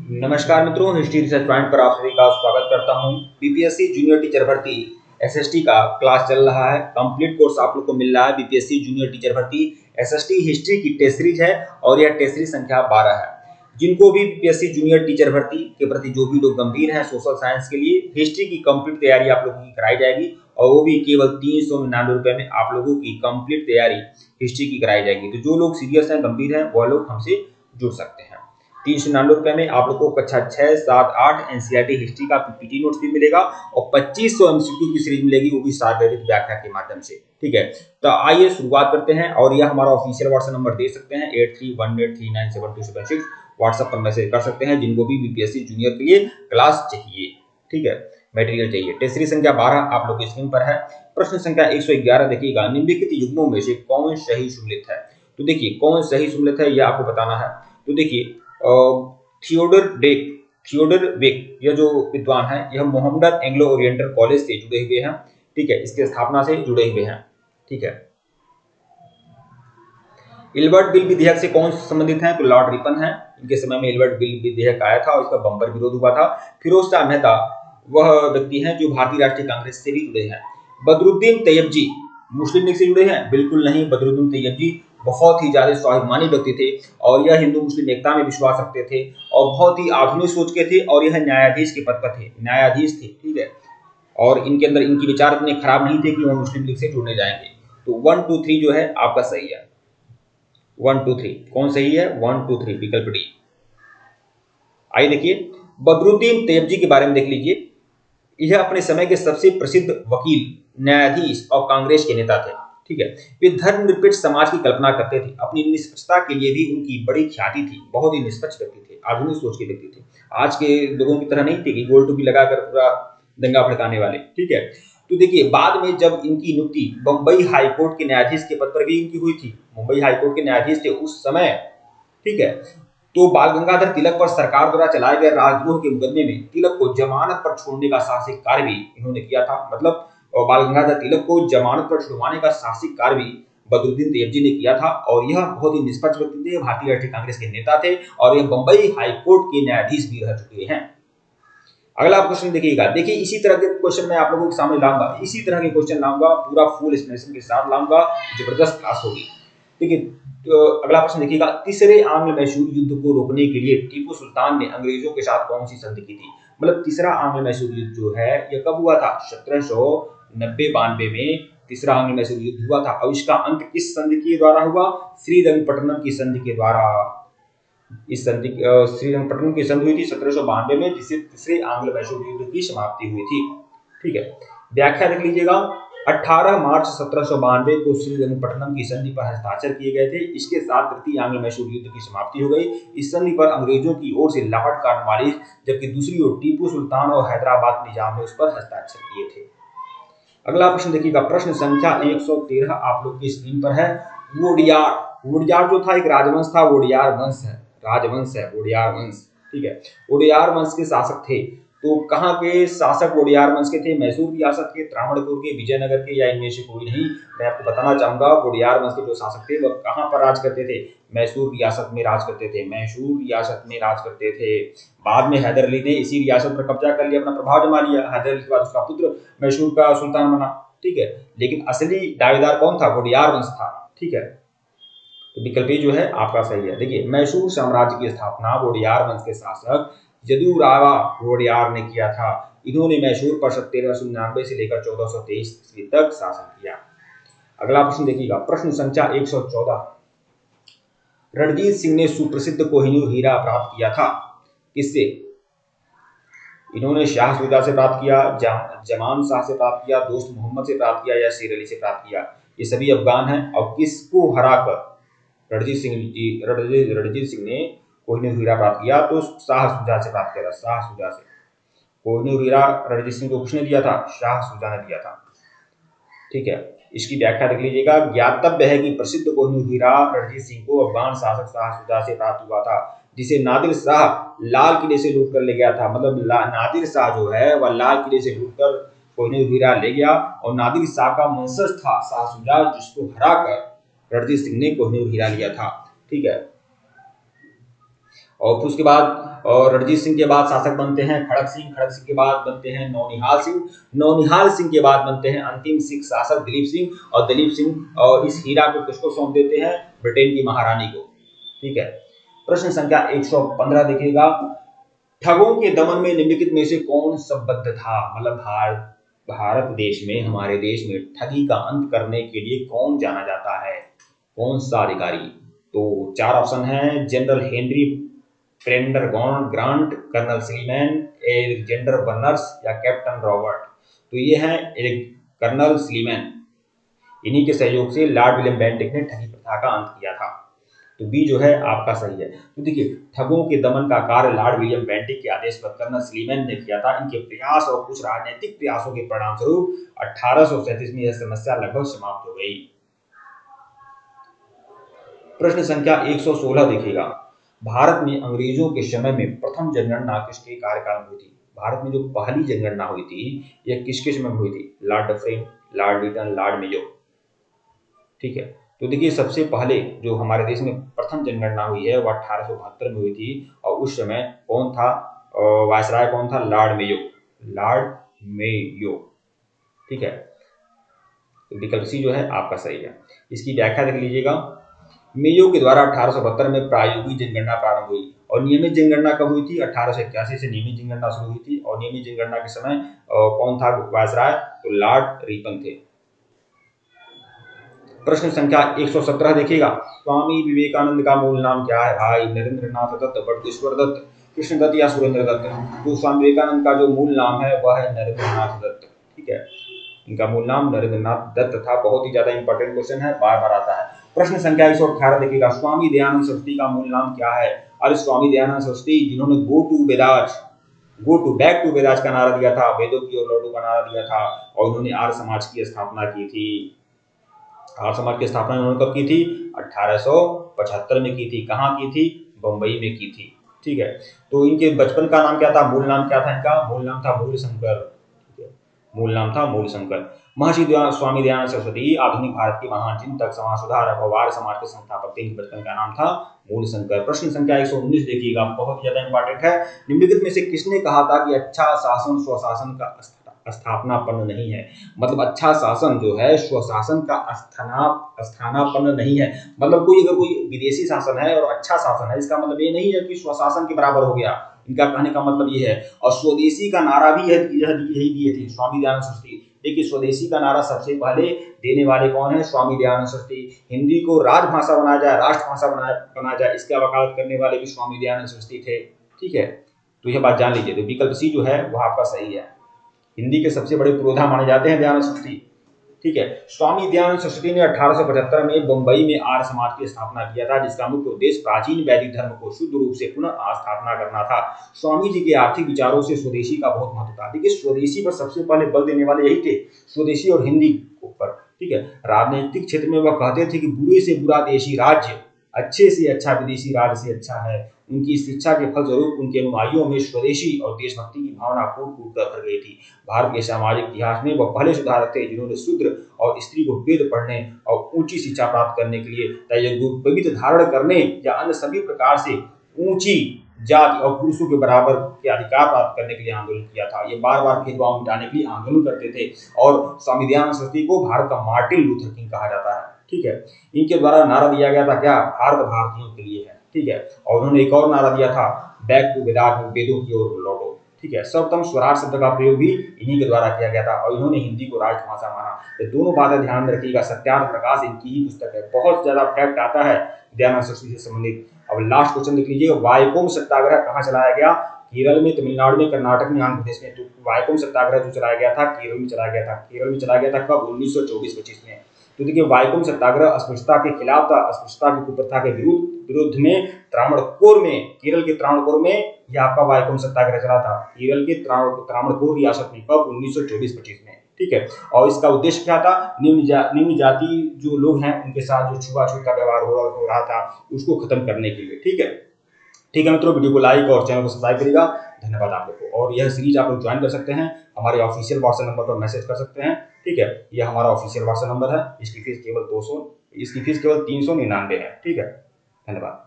नमस्कार मित्रों, history research point पर आप सभी का स्वागत करता हूं। बीपीएससी जूनियर टीचर भर्ती एसएसटी का क्लास चल रहा है। कंप्लीट कोर्स आप लोग को मिल रहा है। बीपीएससी जूनियर टीचर भर्ती एसएसटी हिस्ट्री की टेस्ट सीरीज है और यह टेस्ट सीरीज संख्या 12 है। जिनको भी बीपीएससी जूनियर टीचर भर्ती के प्रति जो भी लोग गंभीर हैं सोशल साइंस के लिए, हिस्ट्री की कंप्लीट तैयारी आप लोगों की कराई जाएगी और वो भी केवल 399 रुपए में आप लोगों की कंप्लीट तैयारी हिस्ट्री की कराई जाएगी। तो जो लोग सीरियस हैं, गंभीर हैं, वह लोग हमसे जुड़ सकते हैं। 399 रुपए में आप लोग को कक्षा 6, 7, 8 एनसीईआरटी हिस्ट्री का पीपीटी नोट्स भी मिलेगा और 2500 एमसीक्यू की सीरीज मिलेगी, वो भी सारगर्भित व्याख्या के माध्यम से। ठीक है, तो आइए शुरुआत करते हैं। और यह हमारा ऑफिशियल व्हाट्सएप नंबर दे सकते हैं 8318397276। व्हाट्सएप पर मैसेज कर सकते हैं जिनको भी बीपीएससी जूनियर के लिए क्लास चाहिए। ठीक है, मटेरियल चाहिए। टेस्ट सीरीज संख्या 12 आप लोग की स्क्रीन पर है। प्रश्न संख्या 111 देखिएगा, निम्नलिखित युग्मों में से कौन सही सुमेलित है? तो देखिए कौन सही सुमेलित है यह आपको बताना है। तो देखिए थियोडर वेक यह जो विद्वान है, यह मोहम्मदन एंग्लो ओरिएंटल कॉलेज से जुड़े हुए हैं। ठीक है, इसके स्थापना से जुड़े हुए हैं। ठीक है, इल्बर्ट बिल विधेयक से कौन संबंधित है? तो लॉर्ड रिपन है। इनके समय में इल्बर्ट बिल विधेयक आया था और इसका बंपर विरोध हुआ था। फिरोज शाह मेहता वह व्यक्ति हैं जो भारतीय राष्ट्रीय कांग्रेस से भी जुड़े हैं। बदरुद्दीन तैयबजी मुस्लिम लीग से जुड़े हैं? बिल्कुल नहीं। बदरुद्दीन तैयबजी बहुत ही ज्यादा स्वाभिमानी व्यक्ति थे और यह हिंदू मुस्लिम एकता में विश्वास रखते थे और बहुत ही आधुनिक सोच के थे और यह न्यायाधीश के पद पर थे, न्यायाधीश थे। ठीक है, और इनके अंदर इनकी विचार इतने खराब नहीं थे कि वह मुस्लिम लीग से जुड़ने जाएंगे। तो 1, 2, 3 जो है आपका सही है। 1, 2, 3 कौन सही है? 1, 2, 3 विकल्प डी। आइए देखिए, बदरुद्दीन तैयबजी के बारे में देख लीजिए। यह अपने समय के सबसे प्रसिद्ध वकील, न्यायाधीश और कांग्रेस के नेता थे। ठीक है, वे धर्मनिरपेक्ष समाज की कल्पना करते थे। अपनी निष्पक्षता के लिए भी उनकी बड़ी ख्याति थी। बहुत ही निष्पक्ष व्यक्ति थे, आधुनिक सोच के व्यक्ति थे। आज के लोगों की तरह नहीं थे कि गोल टोपी लगाकर पूरा दंगा भड़काने वाले। ठीक है, तो देखिए बाद में जब इनकी नियुक्ति बंबई हाईकोर्ट के न्यायाधीश के पद पर भी इनकी हुई थी, मुंबई हाईकोर्ट के न्यायाधीश थे उस समय। ठीक है, तो बाल गंगाधर तिलक पर सरकार द्वारा चलाए गए राजद्रोह के मुकदमे में तिलक को जमानत पर छोड़ने का साहसिक कार्य भी इन्होंने किया था। मतलब बाल गंगाधर तिलक को जमानत पर छुड़वाने का साहसिक कार्य भी बदरुद्दीन तैयबजी ने किया था और यह बहुत ही निष्पक्ष व्यक्ति थे, भारतीय राष्ट्रीय कांग्रेस के नेता थे और यह बंबई हाईकोर्ट के न्यायाधीश भी रह चुके हैं। अगला क्वेश्चन देखिएगा। देखिए इसी तरह के क्वेश्चन मैं आप लोगों के सामने लाऊंगा, इसी तरह के क्वेश्चन लाऊंगा, पूरा फुल एक्सप्लेनेशन के साथ लाऊंगा। जबरदस्त क्लास होगी। देखिए तो अगला प्रश्न देखिएगा, तीसरे आंग्ल मैसूर युद्ध को रोकने के लिए टीपू सुल्तान ने अंग्रेजों के साथ कौन सी संधि की थी? मतलब तीसरा आंग्ल मैसूर युद्ध जो है यह कब हुआ था? 1790-92 में तीसरा आंग्ल मैसूर युद्ध हुआ था और इसका अंत किस संधि के द्वारा हुआ? श्रीरंगपट्टनम की संधि के द्वारा। इस संधि श्रीरंगपट्टनम की संधि हुई थी 1792 में, जिससे तीसरे आंग्ल मैसूर युद्ध की समाप्ति हुई थी। ठीक है, व्याख्या देख लीजिएगा। 18 मार्च 1792 को श्रीरंगपट्टनम की संधि पर हस्ताक्षर किए गए थे। इसके साथ तृतीय आंग्ल मैसूर युद्ध की समाप्ति हो गई। इस संधि पर अंग्रेजों की ओर से लॉर्ड कॉर्नवालिस, जबकि दूसरी ओर टीपू सुल्तान और हैदराबाद निजाम ने उस पर हस्ताक्षर किए थे। अगला प्रश्न देखिएगा, प्रश्न संख्या 113 आप लोग की स्क्रीन पर है। वोडियार जो था एक राजवंश था, वोडियार वंश है, राजवंश है वोडियार वंश। ठीक है, वोडियार वंश के शासक थे। तो कहाँ के शासक वोडियार वंश के थे? मैसूर रियासत के, त्रावणकोर के, विजयनगर के, या इनमें से कोई नहीं? मैं आपको बताना चाहूंगा वोडियार वंश के जो शासक थे वह कहाँ पर राज करते थे? मैसूर रियासत में राज करते थे, मैसूर रियासत में राज करते थे। बाद में हैदर अली ने इसी रियासत पर कब्जा कर लिया, अपना प्रभाव जमा लिया। हैदर अली के बाद उसका पुत्र मैसूर का सुल्तान बना। ठीक है, लेकिन असली दावेदार कौन था? वोडियार वंश था। ठीक है, तो विकल्प जो है आपका सही है। देखिए मैसूर साम्राज्य की स्थापना वोडियार वंश के शासक यदुरावा वोडियार ने किया था। इन्होंने मैसूर पर 1399 से लेकर 1423 ईस्वी तक शासन किया। अगला प्रश्न देखिएगा, प्रश्न संख्या 114। रणजीत सिंह ने सुप्रसिद्ध कोहिनूर हीरा प्राप्त किया था, किससे? इन्होंने शाह सुजा से प्राप्त किया, जमान शाह से प्राप्त किया, दोस्त मोहम्मद से प्राप्त किया या शेर अली से प्राप्त किया? ये सभी अफगान हैं और किसको हराकर रणजीत सिंह ने कोहिनूर हीरा प्राप्त किया? तो शाह सुजा से प्राप्त किया था, शाह सुजा से। कोहिनूर हीरा रणजीत सिंह को किसने दिया था? शाह सुजा ने दिया था। ठीक है, इसकी व्याख्या देख लीजिएगा। ज्ञातव्य है कि प्रसिद्ध कोहिनूर हीरा रणजीत सिंह को अफगान शासक शाह सुजा से प्राप्त हुआ था, जिसे नादिर शाह लाल किले से लूट कर ले गया था। मतलब नादिर शाह जो है वह लाल किले से लूट कर कोहिनूर हीरा ले गया और नादिर शाह का वंशज था शाह सुजा, जिसको हराकर रणजीत सिंह ने कोहिनूर हीरा लिया था। ठीक है, और फिर उसके बाद और रणजीत सिंह के बाद शासक बनते हैं खड़क सिंह के बाद बनते हैं नौनिहाल सिंह के बाद बनते हैं अंतिम सिख शासक दिलीप सिंह और इस हीरा को किसको सौंप देते हैं, ब्रिटेन की महारानी को। ठीक है, प्रश्न संख्या 115 देखिएगा, ठगों के दमन में निम्नलिखित में से कौन संबद्ध था, मतलब भारत देश में, हमारे देश में ठगी का अंत करने के लिए कौन जाना जाता है, कौन सा अधिकारी। तो 4 ऑप्शन है, General Henry Grant, Colonel Sleeman, Alexander Burnes या कैप्टन रॉबर्ट। तो ये है कर्नल स्लीमैन, इन्हीं के सहयोग से लॉर्ड विलियम बेंटिक ने ठगी प्रथा का अंत किया था। तो बी जो है आपका सही है। तो देखिए, ठगों के दमन का कार्य लॉर्ड विलियम बेंटिक के आदेश पर कर्नल स्लीमैन ने किया था। इनके प्रयास और कुछ राजनीतिक प्रयासों के परिणाम स्वरूप 1837 में यह समस्या लगभग समाप्त हो गई। प्रश्न संख्या 116 देखिएगा, भारत में अंग्रेजों के समय में प्रथम जनगणना किसके कार्यकाल में हुई थी। भारत में जो पहली जनगणना हुई थी यह किसके समय में हुई थी, Lord Dufferin, Lord Lytton, Lord Mayo. ठीक है, तो देखिए सबसे पहले जो हमारे देश में प्रथम जनगणना हुई है वह 1872 में हुई थी और उस समय कौन था, वायसराय कौन था, लॉर्ड मेयो। ठीक है, तो विकल्प सी जो है आपका सही है। इसकी व्याख्या देख लीजिएगा, मेयो के द्वारा 1872 में प्रायोगिक जनगणना प्रारंभ हुई और नियमित जनगणना कब हुई थी, 1881 से नियमित जनगणना शुरू हुई थी और नियमित जनगणना के समय कौन था वायसराय, तो लॉर्ड रिपन थे। प्रश्न संख्या 117 देखिएगा, स्वामी विवेकानंद का मूल नाम क्या है भाई, नरेंद्र नाथ दत्त, बटुकेश्वर दत्त, कृष्ण दत्त या सुरेंद्र दत्त। तो स्वामी विवेकानंद का जो मूल नाम है वह है नरेंद्र नाथ दत्त। ठीक है, इनका मूल नाम नरेंद्र नाथ दत्त था। बहुत ही ज्यादा इंपॉर्टेंट क्वेश्चन है, बार बार आता है। प्रश्न संख्या 118 देखिएगा, स्वामी दयानंद सरस्वती का मूल नाम क्या है। और स्वामी दयानंद सरस्वती जिन्होंने बैक टू वेदाज का नारा दिया था, वेदों की ओर लौटो का नारा दिया था और उन्होंने आर्य समाज की स्थापना की थी। आर्य समाज की स्थापना उन्होंने कब की थी, 1875 में की थी। कहाँ की थी, बंबई में की थी। ठीक है, तो इनके बचपन का नाम क्या था, मूल नाम क्या था इनका, मूल नाम था मूलशंकर। महर्षि स्वामी दयानंद सरस्वती आधुनिक भारत के महान चिंतक, समाज सुधारक और आर्य समाज के संस्थापक थे। इनके बचपन का नाम था मूलशंकर। प्रश्न संख्या 119 देखिएगा, बहुत ज्यादा इंपॉर्टेंट है। निम्नलिखित में से किसने कहा था कि अच्छा शासन स्वशासन का स्थापनापन्न नहीं है। मतलब अच्छा शासन जो है स्वशासन का स्थानापन्न नहीं है। मतलब अगर कोई विदेशी शासन है और अच्छा शासन है, इसका मतलब ये नहीं है कि स्वशासन के बराबर हो गया। इनका कहने का मतलब ये है। और स्वदेशी का नारा भी यही दिए थे स्वामी दयानंद सरस्वती। देखिए, स्वदेशी का नारा सबसे पहले देने वाले कौन है, स्वामी दयानंद सरस्वती। हिंदी को राजभाषा बनाया जाए, राष्ट्रभाषा बनाया जाए, इसका वकालत करने वाले भी स्वामी दयानंद सरस्वती थे। ठीक है, तो यह बात जान लीजिए। तो विकल्प सी जो है वह आपका सही है। हिंदी के सबसे बड़े पुरोधा माने जाते हैं दयानंद सरस्वती। ठीक है, स्वामी दयानंद सरस्वती ने 1875 में बंबई में आर्य समाज की स्थापना किया था, जिसका मुख्य उद्देश्य प्राचीन वैदिक धर्म को शुद्ध रूप से पुनः स्थापना करना था। स्वामी जी के आर्थिक विचारों से स्वदेशी का बहुत महत्व था। देखिए, स्वदेशी पर सबसे पहले बल देने वाले यही थे, स्वदेशी और हिंदी पर। ठीक है, राजनीतिक क्षेत्र में वह कहते थे कि बुरे से बुरा देशी राज्य, अच्छे से अच्छा विदेशी राज्य से अच्छा है। उनकी शिक्षा के फलस्वरूप उनके अनुयायियों में स्वदेशी और देशभक्ति की भावना फूट फूट कर भर गई थी। भारत के सामाजिक इतिहास में वह पहले सुधारक थे जिन्होंने शूद्र और स्त्री को वेद पढ़ने और ऊंची शिक्षा प्राप्त करने के लिए पवित्र धारण करने या अन्य सभी प्रकार से ऊंची जाति और पुरुषों के बराबर के अधिकार प्राप्त करने के लिए आंदोलन किया था। ये बार बार भेदभाव मिटाने के लिए आंदोलन करते थे और स्वामी दयानंद सरस्वती को भारत का मार्टिन लूथर किंग कहा जाता है। ठीक है, इनके द्वारा नारा दिया गया था क्या, भारत भारतीयों के लिए है। ठीक है, और उन्होंने एक और नारा दिया था, बैक टू वेदास, वेदों की ओर लौटो। ठीक है, सर्वप्रथम स्वराज शब्द का प्रयोग भी इन्हीं के द्वारा किया गया था और इन्होंने हिंदी को राष्ट्रभाषा माना। ये दोनों बातें ध्यान में रखिएगा। सत्यार्थ प्रकाश इनकी ही पुस्तक है। बहुत ज्यादा फैक्ट आता है दयानंद सरस्वती से संबंधित। अब लास्ट क्वेश्चन देख लीजिए, वाइकोम सत्याग्रह कहाँ चलाया गया, केरल में, तमिलनाडु में, कर्नाटक में, आंध्र प्रदेश में। तो वाइकोम सत्याग्रह जो चलाया गया था केरल में चलाया गया था। केरल में चलाया गया था कब, 1924-25 में। तो देखिए, वाइकोम सत्याग्रह अस्पृश्यता के खिलाफ था, अस्पृश्यता की कुप्रथा के विरुद्ध में त्रावणकोर में, केरल के त्रावणकोर में यह आपका वाइकोम सत्याग्रह चला था। केरल के त्रावणकोर रियासत में कब, 1924-25 में। ठीक है, और इसका उद्देश्य क्या था, निम्न जाति जो लोग हैं उनके साथ जो छुआछूत का व्यवहार हो रहा था उसको खत्म करने के लिए। ठीक है, ठीक है मित्रों, वीडियो को लाइक और चैनल को सब्सक्राइब करिएगा। धन्यवाद आप लोग को। और यह सीरीज आप लोग ज्वाइन कर सकते हैं, हमारे ऑफिशियल व्हाट्सएप नंबर पर मैसेज कर सकते हैं। ठीक है, यह हमारा ऑफिशियल व्हाट्सएप नंबर है। इसकी फीस केवल 399 है। ठीक है, धन्यवाद।